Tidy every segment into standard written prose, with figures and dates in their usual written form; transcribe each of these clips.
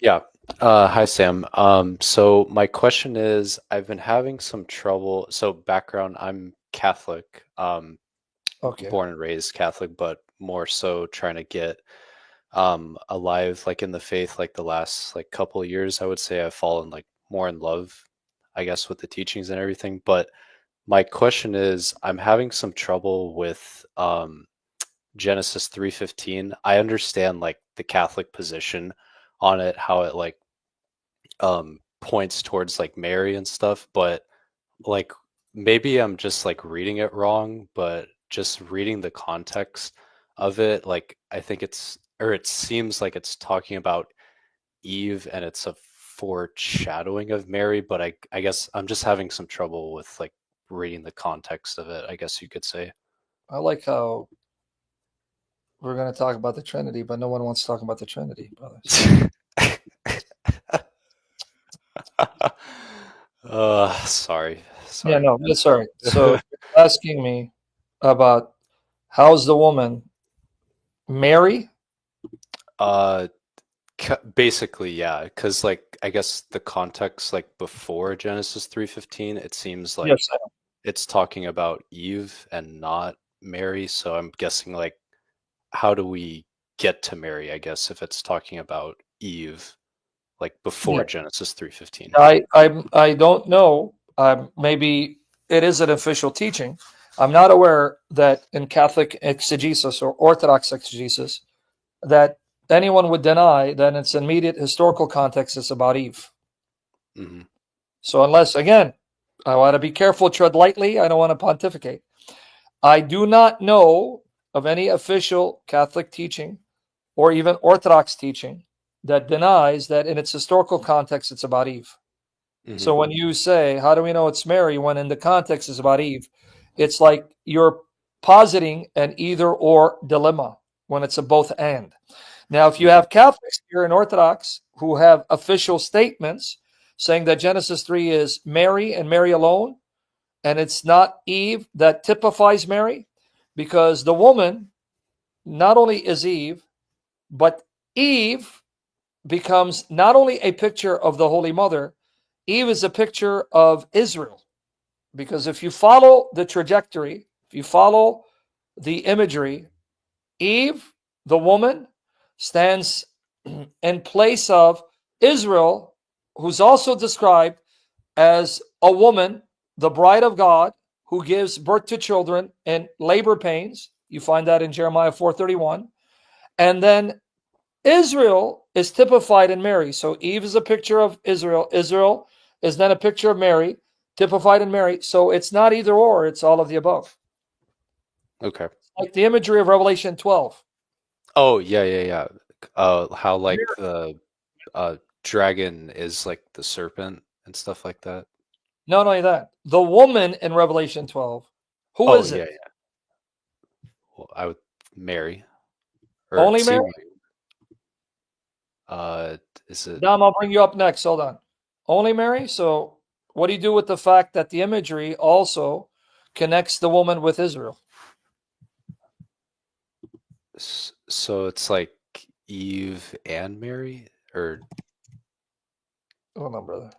Yeah. Hi, Sam. So my question is, I've been having some trouble. So background, I'm Catholic, Okay. born and raised Catholic, but more so trying to get alive like in the faith like the last like couple of years. I would say I've fallen like more in love, I guess, with the teachings and everything. But my question is, I'm having some trouble with Genesis 3:15. I understand like the Catholic position on it, how it like points towards like Mary and stuff, but like maybe I'm just like reading it wrong, but just reading the context of it, like I think it's or it seems like it's talking about Eve and it's a foreshadowing of Mary, but I guess I'm just having some trouble with like reading the context of it, I guess you could say. I like how we're going to talk about the Trinity, but no one wants to talk about the Trinity, brother. So, Sorry. yeah, Sorry, no, that's all right. So, man. you're asking me about how's the woman Mary? Uh Basically, yeah, because like I guess the context like before Genesis 3:15, it seems like Yes, it's talking about Eve and not Mary. So I'm guessing like how do we get to Mary, I guess, if it's talking about Eve like yeah. before Genesis 3:15. I don't know. Maybe it is an official teaching. I'm not aware that in Catholic exegesis or Orthodox exegesis that anyone would deny that in its immediate historical context it's about Eve. Hmm. So unless again, I want to be careful, tread lightly. I don't want to pontificate. I do not know of any official Catholic teaching or even Orthodox teaching that denies that in its historical context it's about Eve. Hmm. So when you say, how do we know it's Mary when in the context is about Eve? It's like you're positing an either or dilemma when it's a both and. Now, if you Hmm. have Catholics here and Orthodox who have official statements saying that Genesis 3 is Mary and Mary alone, and it's not Eve that typifies Mary, because the woman not only is Eve, but Eve becomes not only a picture of the Holy Mother, Eve is a picture of Israel. Because if you follow the trajectory, if you follow the imagery, Eve, the woman, stands in place of Israel, who's also described as a woman, the bride of God, who gives birth to children in labor pains. You find that in Jeremiah 4:31. And then Israel is typified in Mary. So Eve is a picture of Israel. Israel is then a picture of Mary, typified in Mary. So it's not either or, it's all of the above. Okay. Like the imagery of Revelation 12. Oh, yeah, yeah, yeah. How like the dragon is like the serpent and stuff like that. Not only that, the woman in Revelation 12, who Oh, is yeah, it? yeah. Well, I would Mary or Only Mary? seem like uh is it Dom, I'll bring you up next. Hold on. Only Mary? So what do you do with the fact that the imagery also connects the woman with Israel? so it's like Eve and Mary or Hold on, brother.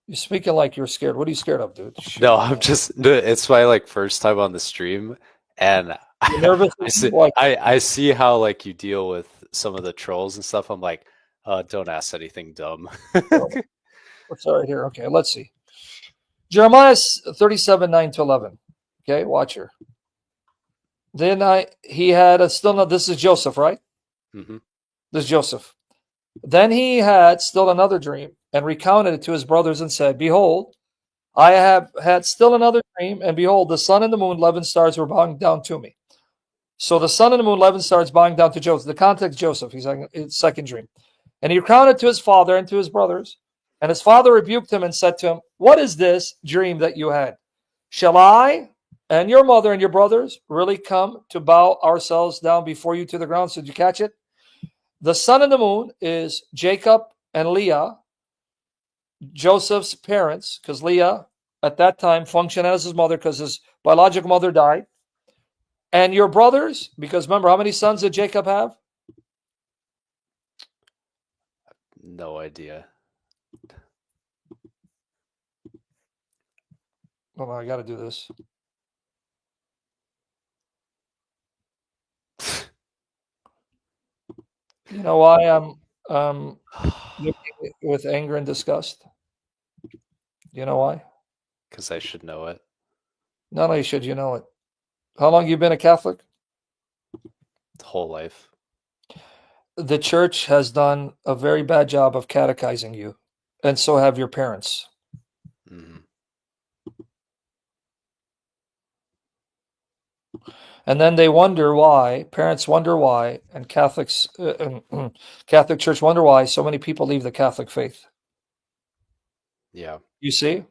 You're speaking like you're scared. What are you scared of, dude? no, Shoot, I'm man. just no, it's my like first time on the stream and You're nervous? I see Like, I see how like you deal with some of the trolls and stuff. I'm like, don't ask anything dumb. what's all right here? Okay, let's see. Jeremiah 37, 9 to 11. Okay, watch here. Then he had a still, no, this is Joseph, right? Hmm. This is Joseph. Then he had still another dream and recounted it to his brothers and said, behold, I have had still another dream, and behold, the sun and the moon, 11 stars were bowing down to me. So the sun and the moon, 11 stars bowing down to Joseph. The context, Joseph, he's like his second dream. And he recounted to his father and to his brothers. And his father rebuked him and said to him, what is this dream that you had? Shall I and your mother and your brothers really come to bow ourselves down before you to the ground? So did you catch it? The sun and the moon is Jacob and Leah, Joseph's parents, because Leah at that time functioned as his mother because his biological mother died. And your brothers, because remember, how many sons did Jacob have? No idea. Hold on, I got to do this. You know why I'm looking with anger and disgust? You know why? Because I should know it. Not only should you know it. How long you been a Catholic? Whole life. The church has done a very bad job of catechizing you, and so have your parents. Hmm. And then they wonder why, parents wonder why, and Catholics, Catholic Church wonder why so many people leave the Catholic faith. Yeah. You see,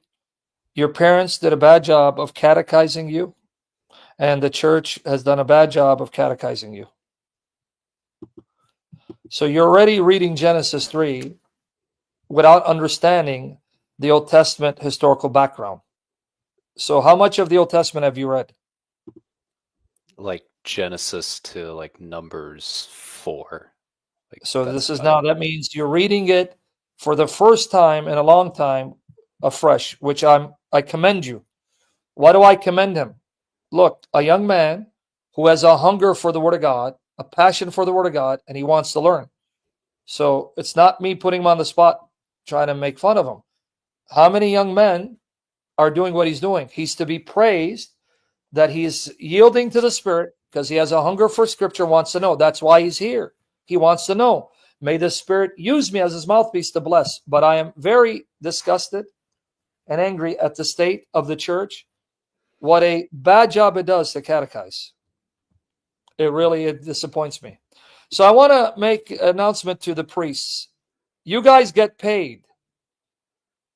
your parents did a bad job of catechizing you, and the church has done a bad job of catechizing you. So you're already reading Genesis 3 without understanding the Old Testament historical background. So how much of the Old Testament have you read? Like Genesis to like Numbers 4. Like So that's this is about it. now, that means you're reading it for the first time in a long time afresh, which I commend you. Why do I commend him? Look, a young man who has a hunger for the Word of God, a passion for the Word of God, and he wants to learn. So it's not me putting him on the spot, trying to make fun of him. How many young men are doing what he's doing? He's to be praised that he is yielding to the Spirit because he has a hunger for Scripture, wants to know. That's why he's here. He wants to know. May the Spirit use me as his mouthpiece to bless. But I am very disgusted and angry at the state of the church. What a bad job it does to catechize. It disappoints me. So I want to make an announcement to the priests. You guys get paid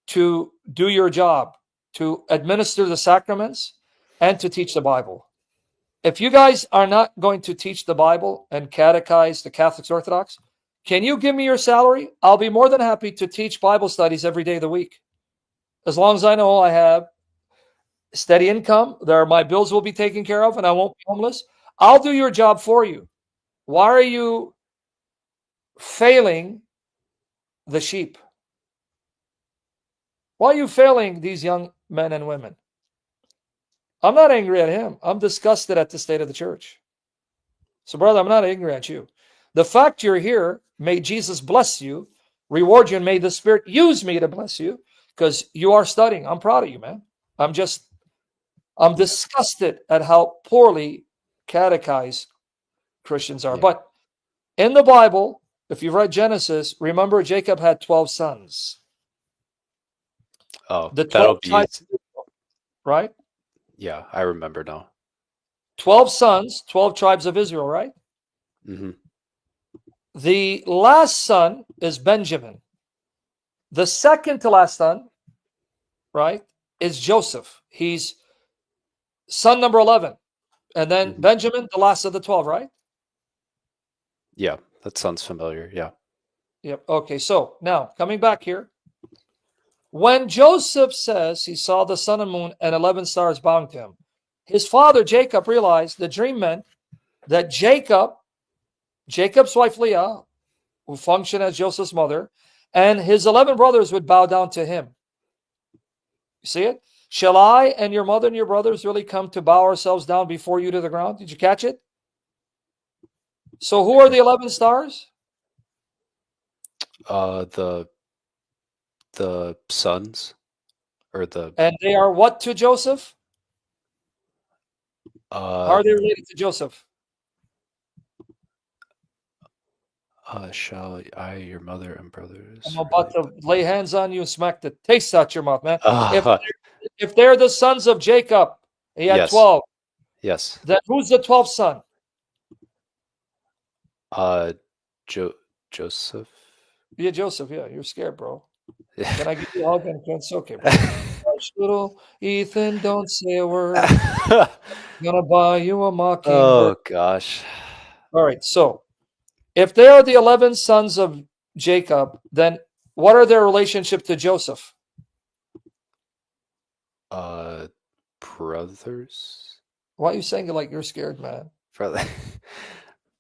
to do your job, to administer the sacraments and to teach the Bible. If you guys are not going to teach the Bible and catechize the Catholics Orthodox, can you give me your salary? I'll be more than happy to teach Bible studies every day of the week. As long as I know I have steady income, my bills will be taken care of and I won't be homeless. I'll do your job for you. Why are you failing the sheep? Why are you failing these young men and women? I'm not angry at him. I'm disgusted at the state of the church. So, brother, I'm not angry at you. The fact you're here, may Jesus bless you, reward you, and may the Spirit use me to bless you because you are studying. I'm proud of you, man. I'm disgusted at how poorly catechized Christians are. Yeah. But in the Bible, if you've read Genesis, remember Jacob had 12 sons. Oh, The that'll 12 be tribes, easy. right? Yeah, I remember now. 12 sons, 12 tribes of Israel, right? Hmm. The last son is Benjamin. The second to last son, right, is Joseph. He's son number 11. And then Hmm. Benjamin, the last of the 12, right? Yeah, that sounds familiar. Yeah. Yep. Okay, so now coming back here. When Joseph says he saw the sun and moon and 11 stars bowing to him, his father Jacob realized the dream meant that Jacob's wife Leah, who functioned as Joseph's mother, and his 11 brothers would bow down to him. You see it? Shall I and your mother and your brothers really come to bow ourselves down before you to the ground? Did you catch it? So who are the 11 stars? The sons or the And they are what to Joseph? How uh are they related to Joseph? shall I, your mother and I'm brothers about really to lay hands on you and smack the taste out your mouth, man. If uh if they're the sons of Jacob, he had yes. 12. Yes. Then who's the 12th son? Uh jo Joseph. Yeah, Joseph. Yeah, you're scared, bro. Can I give you a hug? And it's okay, bro. Hush, little Ethan, don't say a word. Gonna buy you a mockingbird. Oh gosh. All right. So if they are the 11 sons of Jacob, then what are their relationship to Joseph? Uh brothers? Why are you saying it like you're scared, man? Brother.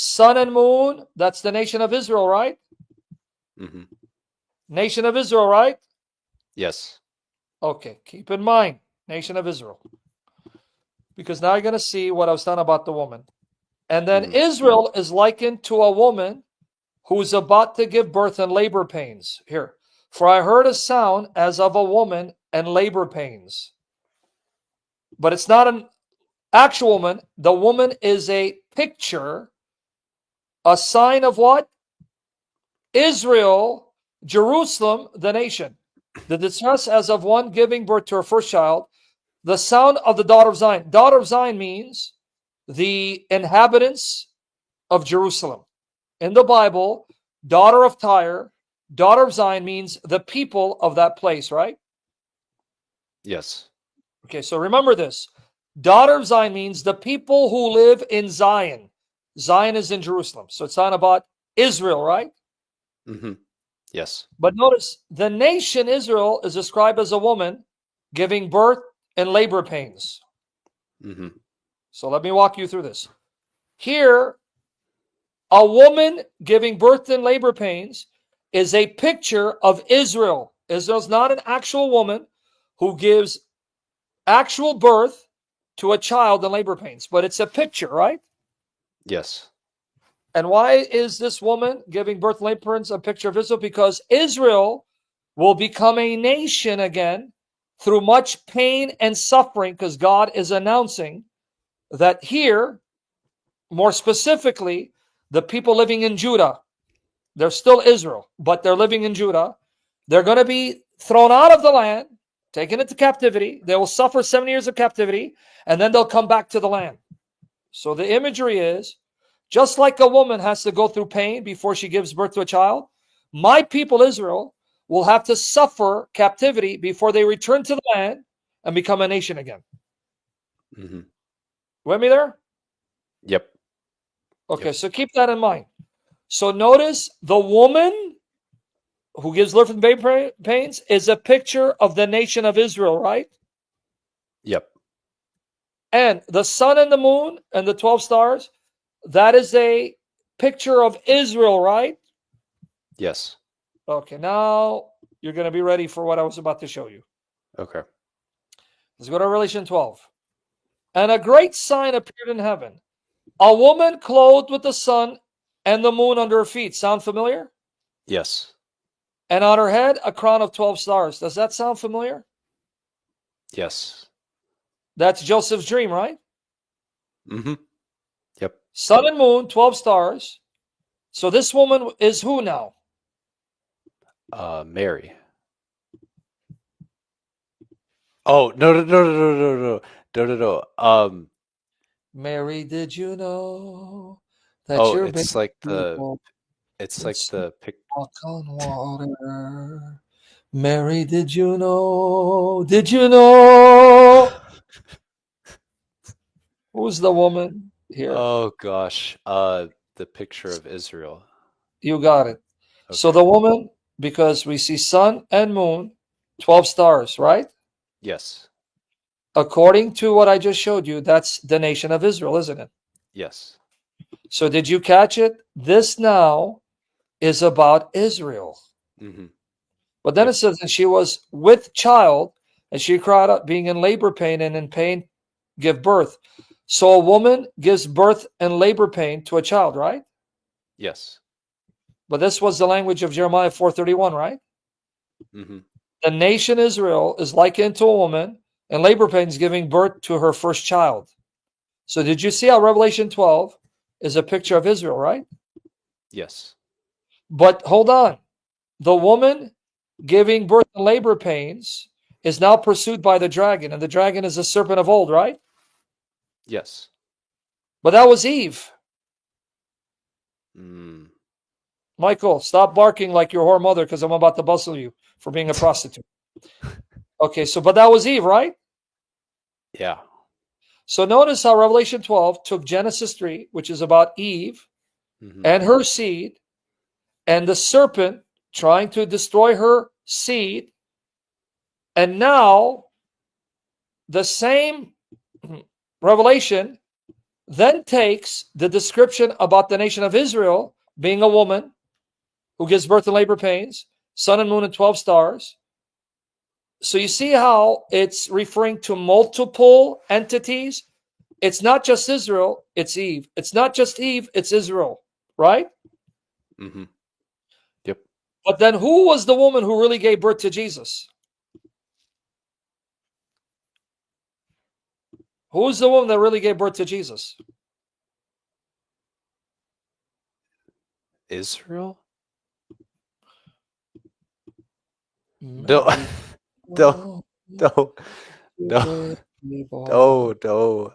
Sun and moon, that's the nation of Israel, right? Mm-hmm. Nation of Israel, right? Yes. Okay, keep in mind, nation of Israel. Because now you're going to see what I was talking about the woman. And then Mm-hmm. Israel is likened to a woman who is about to give birth in labor pains. Here, for I heard a sound as of a woman and labor pains. But it's not an actual woman. The woman is a picture, a sign of what? Israel, Jerusalem, the nation. The distress as of one giving birth to her first child. The sound of the daughter of Zion. Daughter of Zion means the inhabitants of Jerusalem. In the Bible, daughter of Tyre, daughter of Zion means the people of that place, right? Yes. Okay, so remember this. Daughter of Zion means the people who live in Zion. Zion is in Jerusalem. So it's not about Israel, right? Mm-hmm. Yes. But notice the nation Israel is described as a woman giving birth and labor pains. Mm-hmm. So let me walk you through this. Here, a woman giving birth and labor pains is a picture of Israel. Israel's not an actual woman who gives actual birth to a child in labor pains, but it's a picture, right? Yes. And why is this woman giving birth and labor pains a picture of Israel? Because Israel will become a nation again through much pain and suffering, because God is announcing that here, more specifically, the people living in Judah, they're still Israel, but they're living in Judah. They're going to be thrown out of the land, taken into captivity. They will suffer 7 years of captivity, and then they'll come back to the land. So the imagery is just like a woman has to go through pain before she gives birth to a child, my people Israel will have to suffer captivity before they return to the land and become a nation again. Mm-hmm. With me there? Yep. Okay, Yep. so keep that in mind. So notice the woman who gives birth and labor pains is a picture of the nation of Israel, right? Yep. And the sun and the moon and the 12 stars, that is a picture of Israel, right? Yes. Okay, now you're going to be ready for what I was about to show you. Okay. Let's go to Revelation 12. And a great sign appeared in heaven, a woman clothed with the sun and the moon under her feet. Sound familiar? Yes. And on her head, a crown of 12 stars. Does that sound familiar? Yes. That's Joseph's dream, right? Mm-hmm. Yep. Sun and moon, 12 stars. So this woman is who now? Mary. Oh, no, no, no, no, no, no, no, no, no, no. Mary, did you know that Oh, your baby it's like would the pic. walk on water? Mary, did you know? Did you know? Who's the woman here? Oh gosh. The picture of Israel. You got it. So Okay. the woman, because we see sun and moon, 12 stars, right? Yes. According to what I just showed you, that's the nation of Israel, isn't it? Yes. So did you catch it? This now is about Israel. Mm-hmm. But then it Yep. says that she was with child, and she cried out, being in labor pain, and in pain give birth. So a woman gives birth in labor pain to a child, right? Yes. But this was the language of Jeremiah 4:31, right? Mm-hmm. The nation Israel is likened to a woman in labor pains giving birth to her first child. So did you see how Revelation 12 is a picture of Israel, right? Yes. But hold on. The woman giving birth in labor pains is now pursued by the dragon, and the dragon is the serpent of old, right? Yes. But that was Eve. Mm. Michael, stop barking like your whore mother because I'm about to bustle you for being a prostitute. Okay, so but that was Eve, right? Yeah. So notice how Revelation 12 took Genesis 3, which is about Eve Mm-hmm. and her seed, and the serpent trying to destroy her seed. And now the same revelation then takes the description about the nation of Israel being a woman who gives birth in labor pains, sun and moon and 12 stars. So you see how it's referring to multiple entities. It's not just Israel, it's Eve. It's not just Eve, it's Israel, right? Mm-hmm. Yep. But then who was the woman who really gave birth to Jesus? Who's the woman that really gave birth to Jesus? Israel? No, Mary, no, oh, no, no, baby boy, no, no.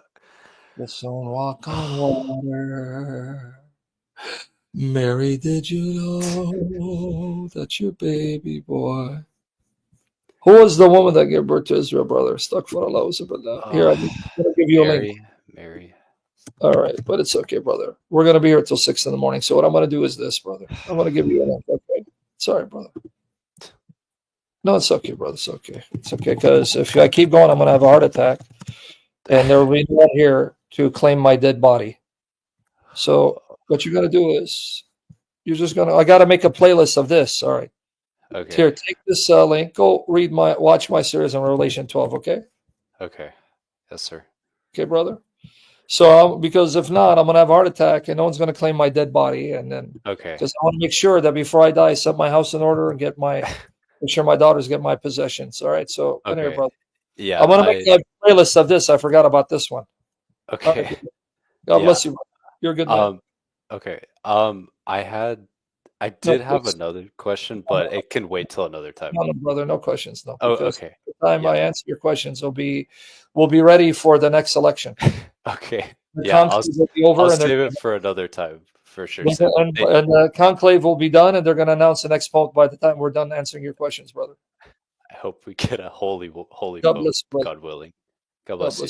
the sun walk on water. Mary, did you know that your baby boy? Who was the woman that gave birth to Israel, brother? Stuck for Allah. Here, I'm gonna give you a link. Mary. All right, but it's okay, brother. We're gonna be here till 6 in the morning. So what I'm gonna do is this, brother. I'm gonna give you a link. Okay. Sorry, brother. No, it's okay, brother. It's okay. It's okay. Because if I keep going, I'm gonna have a heart attack, and there will be no one here to claim my dead body. So what you're gonna do is you're just gonna. I gotta make a playlist of this. All right. Okay. Here, take this link. Go watch my series on Revelation 12. Okay. Okay. Yes, sir. Okay, brother. So because if not, I'm gonna have a heart attack, and no one's gonna claim my dead body, and then Okay. because I want to make sure that before I die, I set my house in order and make sure my daughters get my possessions. All right. So anyway, Okay. brother, Yeah, I'm gonna make a playlist of this. I forgot about this one. All right. okay. God Yeah. bless you. Brother. You're a good man. Okay. I No, did have please. another question, but it can wait till another time. No, brother. No questions. No, Oh, because okay. the time Yeah. I answer your questions, we'll be ready for the next election. Okay. The Yeah, conclave will be I'll over, and save it for another time for sure, and, Sam. and the conclave will be done, and they're going to announce the next pope by the time we're done answering your questions, brother. I hope we get a holy God pope, bless you, brother. God willing. God God bless bless you. you.